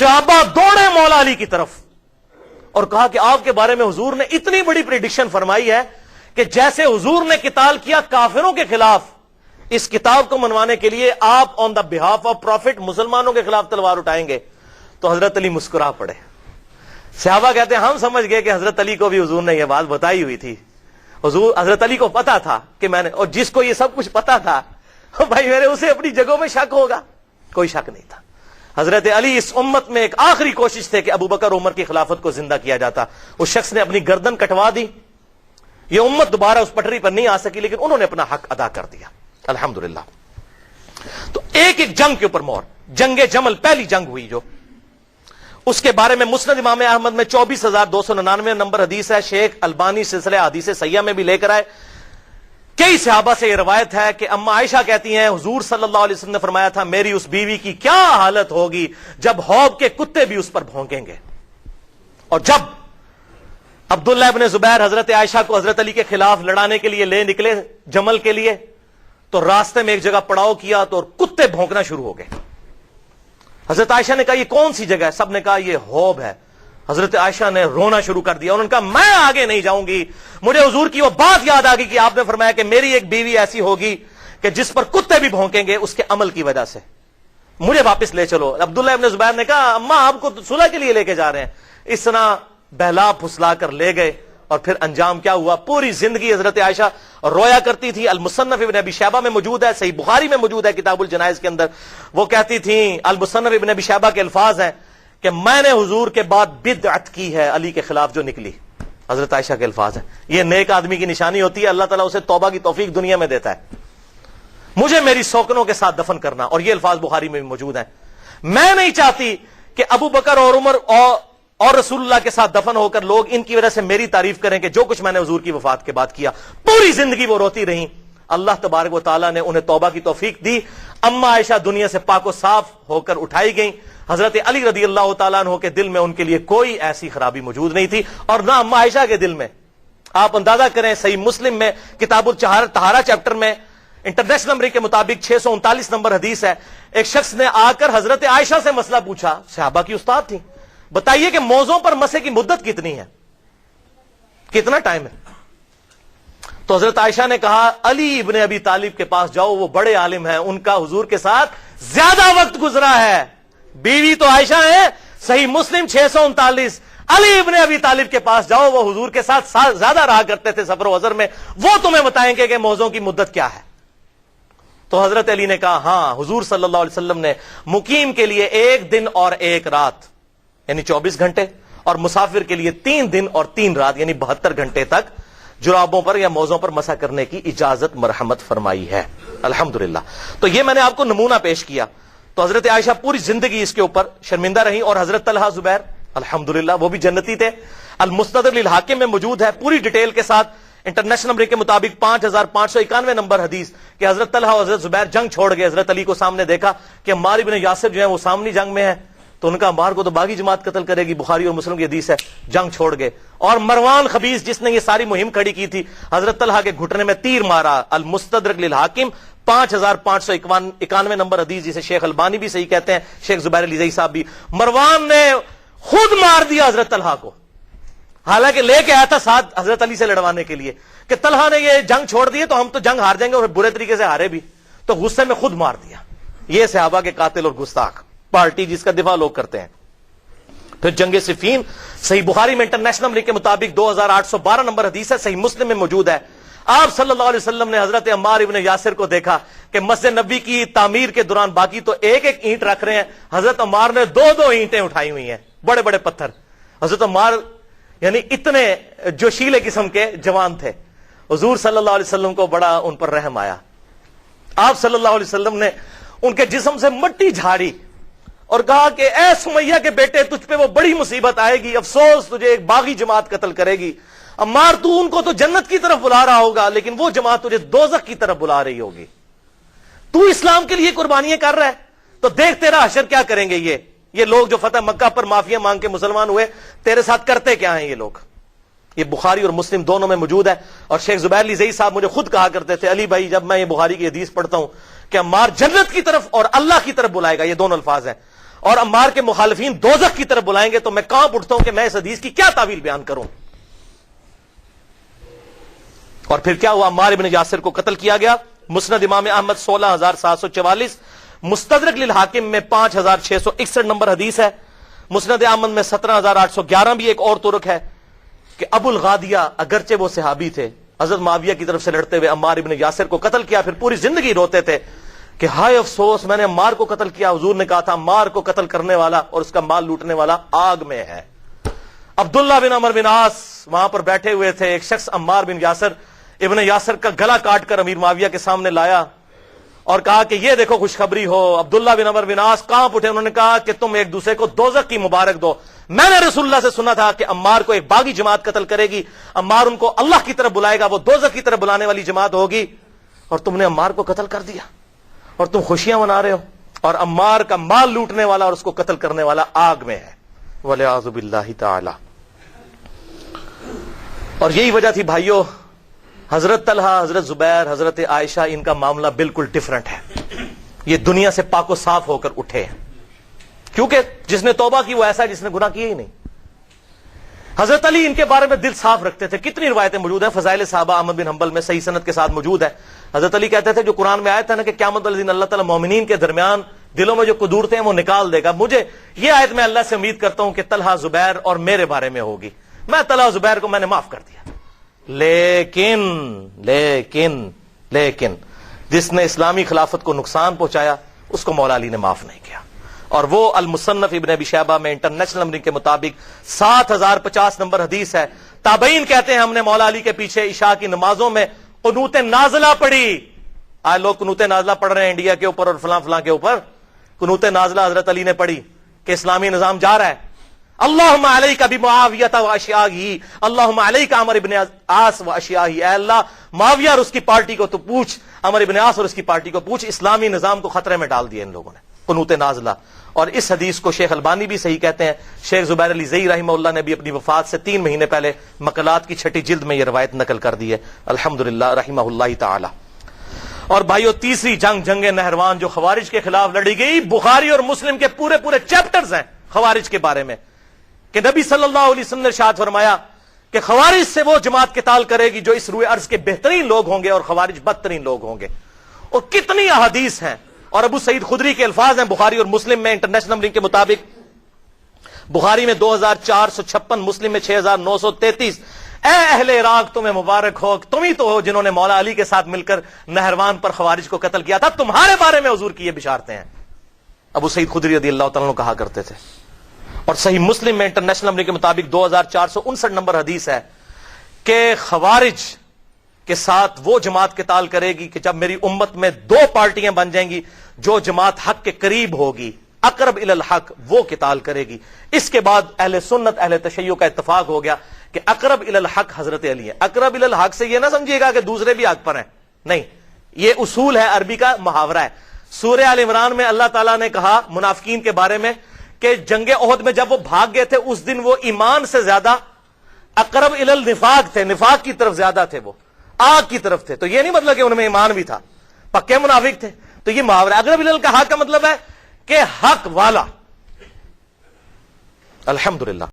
صحابہ دوڑے مولا علی کی طرف اور کہا کہ آپ کے بارے میں حضور نے اتنی بڑی پریڈکشن فرمائی ہے کہ جیسے حضور نے قتال کیا کافروں کے خلاف، اس کتاب کو منوانے کے لیے آپ آن دا بہاف آف پروفٹ مسلمانوں کے خلاف تلوار اٹھائیں گے۔ تو حضرت علی مسکرا پڑے۔ صحابہ کہتے ہیں ہم سمجھ گئے کہ حضرت علی کو بھی حضور نے یہ بات بتائی ہوئی تھی، حضرت علی کو پتا تھا کہ میں نے، اور جس کو یہ سب کچھ پتا تھا بھائی میرے اسے اپنی جگہوں میں شک ہوگا، کوئی شک نہیں تھا۔ حضرت علی اس امت میں ایک آخری کوشش تھے کہ ابو بکر عمر کی خلافت کو زندہ کیا جاتا، اس شخص نے اپنی گردن کٹوا دی، یہ امت دوبارہ اس پٹری پر نہیں آ سکی، لیکن انہوں نے اپنا حق ادا کر دیا الحمدللہ۔ تو ایک ایک جنگ کے اوپر مور، جنگ جمل پہلی جنگ ہوئی جو، اس کے بارے میں مسند امام احمد میں 24,299 نمبر حدیث ہے، شیخ البانی سلسلہ حدیث صحیحہ میں بھی لے کر آئے۔ کئی صحابہ سے یہ روایت ہے کہ اما عائشہ کہتی ہیں حضور صلی اللہ علیہ وسلم نے فرمایا تھا میری اس بیوی کی کیا حالت ہوگی جب حوض کے کتے بھی اس پر بھونکیں گے۔ اور جب عبداللہ ابن زبیر حضرت عائشہ کو حضرت علی کے خلاف لڑانے کے لیے لے نکلے جمل کے لیے، تو راستے میں ایک جگہ پڑاؤ کیا تو کتے بھونکنا شروع ہو گئے۔ حضرت عائشہ نے کہا یہ کون سی جگہ ہے؟ سب نے کہا یہ حوض ہے۔ حضرت عائشہ نے رونا شروع کر دیا، انہوں نے کہا میں آگے نہیں جاؤں گی، مجھے حضور کی وہ بات یاد آ گئی کہ آپ نے فرمایا کہ میری ایک بیوی ایسی ہوگی کہ جس پر کتے بھی بھونکیں گے اس کے عمل کی وجہ سے، مجھے واپس لے چلو۔ عبداللہ ابن زبیر نے کہا اماں آپ کو تو صلح کے لیے لے کے جا رہے ہیں۔ اس طرح بہلا پھسلا کر لے گئے، اور پھر انجام کیا ہوا؟ پوری زندگی حضرت عائشہ رویا کرتی تھی۔ المصنف ابن ابی شیبہ میں موجود ہے، صحیح بخاری میں موجود ہے کتاب الجنائز کے اندر، وہ کہتی تھیں، المصنف ابن ابی شیبہ کے الفاظ ہیں کہ میں نے حضور کے بعد بدعت کی ہے علی کے خلاف جو نکلی، حضرت عائشہ کے الفاظ ہیں۔ یہ نیک آدمی کی نشانی ہوتی ہے، اللہ تعالیٰ اسے توبہ کی توفیق دنیا میں دیتا ہے۔ مجھے میری سوکنوں کے ساتھ دفن کرنا، اور یہ الفاظ بخاری میں بھی موجود ہیں۔ میں نہیں چاہتی کہ ابو بکر اور عمر اور رسول اللہ کے ساتھ دفن ہو کر لوگ ان کی وجہ سے میری تعریف کریں کہ جو کچھ میں نے حضور کی وفات کے بعد کیا۔ پوری زندگی وہ روتی رہیں، اللہ تبارک و تعالیٰ نے انہیں توبہ کی توفیق دی۔ اما عائشہ دنیا سے پاک و صاف ہو کر اٹھائی گئیں۔ حضرت علی رضی اللہ تعالیٰ عنہ کے دل میں ان کے لیے کوئی ایسی خرابی موجود نہیں تھی، اور نہ اما عائشہ کے دل میں۔ آپ اندازہ کریں، صحیح مسلم میں کتاب الطہارہ چیپٹر میں انٹرنیشنل نمبر کے مطابق 639 نمبر حدیث ہے، ایک شخص نے آ کر حضرت عائشہ سے مسئلہ پوچھا، صحابہ کی استاد تھی، بتائیے کہ موزوں پر مسے کی مدت کتنی ہے، کتنا ٹائم ہے؟ تو حضرت عائشہ نے کہا علی ابن ابی طالب کے پاس جاؤ، وہ بڑے عالم ہیں، ان کا حضور کے ساتھ زیادہ وقت گزرا ہے۔ بیوی تو عائشہ ہے، صحیح مسلم 639، علی ابن ابی طالب کے پاس جاؤ، وہ حضور کے ساتھ زیادہ رہا کرتے تھے سفر و حضر میں، وہ تمہیں بتائیں گے کہ موزوں کی مدت کیا ہے۔ تو حضرت علی نے کہا ہاں، حضور صلی اللہ علیہ وسلم نے مقیم کے لیے 1 دن اور 1 رات یعنی 24 گھنٹے، اور مسافر کے لیے 3 دن اور 3 رات یعنی 72 گھنٹے تک جرابوں پر یا موزوں پر مسح کرنے کی اجازت مرحمت فرمائی ہے الحمدللہ۔ تو یہ میں نے آپ کو نمونہ پیش کیا۔ تو حضرت عائشہ پوری زندگی اس کے اوپر شرمندہ رہی، اور حضرت طلحہ زبیر الحمدللہ وہ بھی جنتی تھے۔ المستدرک للحاکم میں موجود ہے پوری ڈیٹیل کے ساتھ، انٹرنیشنل نمبر کے مطابق 5591 نمبر حدیث کہ حضرت طلحہ اور حضرت زبیر جنگ چھوڑ گئے۔ حضرت علی کو سامنے دیکھا کہ عمار ابن یاسر جو ہیں وہ سامنے جنگ میں ہیں، تو ان کا عمار کو تو باغی جماعت قتل کرے گی، بخاری اور مسلم کی حدیث ہے، جنگ چھوڑ گئے۔ اور مروان خبیث جس نے یہ ساری مہم کھڑی کی تھی، حضرت طلحہ کے گھٹنے میں تیر مارا۔ المستدرک للحاکم 5591 نمبر حدیث، جسے شیخ البانی بھی صحیح کہتے ہیں، شیخ زبیر علی زئی صاحب بھی۔ مروان نے خود مار دیا حضرت طلحہ کو، حالانکہ لے کے آیا تھا ساتھ حضرت علی سے لڑوانے کے لیے کہ طلحہ نے یہ جنگ چھوڑ دی تو ہم تو جنگ ہار جائیں گے، اور برے طریقے سے ہارے بھی، تو غصے میں خود مار دیا۔ یہ صحابہ کے قاتل اور گستاخ پارٹی جس کا دفاع لوگ کرتے ہیں۔ پھر جنگ صفین، صحیح بخاری میں انٹرنیشنل نمبر کے مطابق 2812 نمبر حدیث ہے، صحیح مسلم میں موجود ہے۔ آپ صلی اللہ علیہ وسلم نے حضرت عمار ابن یاسر کو دیکھا کہ مسجد نبی کی تعمیر کے دوران باقی تو ایک ایک اینٹ رکھ رہے ہیں، حضرت عمار نے 2 اینٹیں اٹھائی ہوئی ہیں، بڑے بڑے پتھر۔ حضرت عمار یعنی اتنے جوشیلے قسم کے جوان تھے، حضور صلی اللہ علیہ وسلم کو بڑا ان پر رحم آیا۔ آپ صلی اللہ علیہ وسلم نے ان کے جسم سے مٹی جھاڑی اور کہا کہ اے سمیہ کے بیٹے، تجھ پہ وہ بڑی مصیبت آئے گی، افسوس تجھے ایک باغی جماعت قتل کرے گی۔ عمار تو ان کو تو جنت کی طرف بلا رہا ہوگا، لیکن وہ جماعت تجھے دوزخ کی طرف بلا رہی ہوگی۔ تو اسلام کے لیے قربانیاں کر رہا ہے تو دیکھ تیرا حشر کیا کریں گے یہ لوگ جو فتح مکہ پر معافیا مانگ کے مسلمان ہوئے، تیرے ساتھ کرتے کیا ہیں یہ لوگ۔ یہ بخاری اور مسلم دونوں میں موجود ہے۔ اور شیخ زبیر علی زئی صاحب مجھے خود کہا کرتے تھے، علی بھائی جب میں یہ بخاری کی حدیث پڑھتا ہوں کہ عمار جنت کی طرف اور اللہ کی طرف بلائے گا، یہ دونوں الفاظ ہیں، اور عمار کے مخالفین دوزخ کی طرف بلائیں گے تو میں کانپ اٹھتا ہوں کہ میں اس حدیث کی کیا تعویل بیان کروں. اور پھر کیا ہوا؟ عمار ابن یاسر کو قتل کیا گیا. مسند امام احمد 16744، مستدرک للحاکم میں 5661 نمبر حدیث ہے. مسند احمد میں 17811 بھی ایک اور طرق ہے کہ ابو الغادیہ اگرچہ وہ صحابی تھے، حضرت معاویہ کی طرف سے لڑتے ہوئے عمار ابن یاسر کو قتل کیا، پھر پوری زندگی روتے تھے کہ ہائے افسوس میں نے عمار کو قتل کیا. حضور نے کہا تھا عمار کو قتل کرنے والا اور اس کا مال لوٹنے والا آگ میں ہے. عبداللہ بن عمر بن عاص وہاں پر بیٹھے ہوئے تھے. ایک شخص عمار بن یاسر ابن یاسر کا گلا کاٹ کر امیر معاویہ کے سامنے لایا اور کہا کہ یہ دیکھو خوشخبری ہو. عبداللہ بن عمر بن عاص کانپ اٹھے. انہوں نے کہا کہ تم ایک دوسرے کو دوزخ کی مبارک دو. میں نے رسول اللہ سے سنا تھا کہ عمار کو ایک باغی جماعت قتل کرے گی، عمار ان کو اللہ کی طرف بلائے گا، وہ دوزخ کی طرف بلانے والی جماعت ہوگی، اور تم نے عمار کو قتل کر دیا اور تم خوشیاں منا رہے ہو، اور عمار کا مال لوٹنے والا اور اس کو قتل کرنے والا آگ میں ہے. والعیاذ باللہ تعالی. اور یہی وجہ تھی بھائیو، حضرت طلحہ، حضرت زبیر، حضرت عائشہ، ان کا معاملہ بالکل ڈیفرنٹ ہے. یہ دنیا سے پاک و صاف ہو کر اٹھے ہیں، کیونکہ جس نے توبہ کی وہ ایسا ہے جس نے گناہ کیے ہی نہیں. حضرت علی ان کے بارے میں دل صاف رکھتے تھے. کتنی روایتیں موجود ہیں فضائل صحابہ احمد بن حنبل میں، صحیح سند کے ساتھ موجود ہے. حضرت علی کہتے تھے جو قرآن میں آیت ہے نا کہ قیامت والے دن اللہ تعالیٰ مومنین کے درمیان دلوں میں جو قدورتیں ہیں وہ نکال دے گا، مجھے یہ آیت میں اللہ سے امید کرتا ہوں کہ طلحہ، زبیر اور میرے بارے میں ہوگی. میں طلحہ زبیر کو میں نے معاف کر دیا، لیکن لیکن لیکن جس نے اسلامی خلافت کو نقصان پہنچایا اس کو مولا علی نے معاف نہیں کیا. اور وہ المصنف ابن ابی شیبہ میں انٹرنیشنل نمبر کے مطابق 7050 نمبر حدیث ہے. تابعین کہتے ہیں ہم نے مولا علی کے پیچھے عشاء کی نمازوں میں قنوت نازلہ پڑھی. آج لوگ قنوت نازلہ پڑھ رہے ہیں انڈیا کے اوپر اور فلاں فلاں کے اوپر. قنوت نازلہ حضرت علی نے پڑھی کہ اسلامی نظام جا رہا ہے. اللہم علیک بمعاویہ و اشیاءہ، اللہم علیک عمر ابن عاص و اشیاءہ. اے اللہ معاویہ اور اس کی پارٹی کو تو پوچھ، عمر ابن عاص اور اس کی پارٹی کو پوچھ. اسلامی نظام کو خطرے میں ڈال دیا ان لوگوں نے. قنوت نازلہ. اور اس حدیث کو شیخ البانی بھی صحیح کہتے ہیں. شیخ زبیر علی زئی رحمہ اللہ نے بھی اپنی وفات سے 3 مہینے پہلے مقالات کی 6 جلد میں یہ روایت نقل کر دی ہے الحمدللہ رحمہ اللہ تعالی. اور بھائیو، تیسری جنگ، جنگ نہروان، جو خوارج کے خلاف لڑی گئی، بخاری اور مسلم کے پورے چیپٹرز ہیں خوارج کے بارے میں، کہ نبی صلی اللہ علیہ وسلم نے ارشاد فرمایا کہ خوارج سے وہ جماعت قتال کرے گی جو اس روئے ارض کے بہترین لوگ ہوں گے اور خوارج بدترین لوگ ہوں گے. اور کتنی احادیث ہیں. اور ابو سعید خدری کے الفاظ ہیں بخاری اور مسلم میں انٹرنیشنل نمبر کے مطابق، بخاری میں 2456، مسلم میں 6933. اے اہل عراق تمہیں مبارک ہو، تم ہی تو ہو جنہوں نے مولا علی کے ساتھ مل کر نہروان پر خوارج کو قتل کیا تھا. تمہارے بارے میں حضور کی یہ بشارتیں ہیں. ابو سعید خدری رضی اللہ تعالیٰ عنہ کہا کرتے تھے. اور صحیح مسلم میں انٹرنیشنل نمبر کے مطابق 2459 نمبر حدیث ہے کہ خوارج کے ساتھ وہ جماعت قتال کرے گی کہ جب میری امت میں 2 پارٹیاں بن جائیں گی، جو جماعت حق کے قریب ہوگی، اقرب الی الحق، وہ قتال کرے گی. اس کے بعد اہل سنت، اہل تشیع کا اتفاق ہو گیا کہ اقرب الی الحق حضرت علی ہے. اقرب الی الحق سے یہ نہ سمجھیے گا کہ دوسرے بھی حق پر ہیں، نہیں، یہ اصول ہے، عربی کا محاورہ ہے. سورہ آل عمران میں اللہ تعالیٰ نے کہا منافقین کے بارے میں کہ جنگ احد میں جب وہ بھاگ گئے تھے اس دن وہ ایمان سے زیادہ اقرب الی النفاق تھے، نفاق کی طرف زیادہ تھے، وہ آگ کی طرف تھے. تو یہ نہیں مطلب کہ ان میں ایمان بھی تھا، پکے منافق تھے. تو یہ محاورہ اقرب الی الحق کا حق کا مطلب ہے کہ حق والا. الحمدللہ.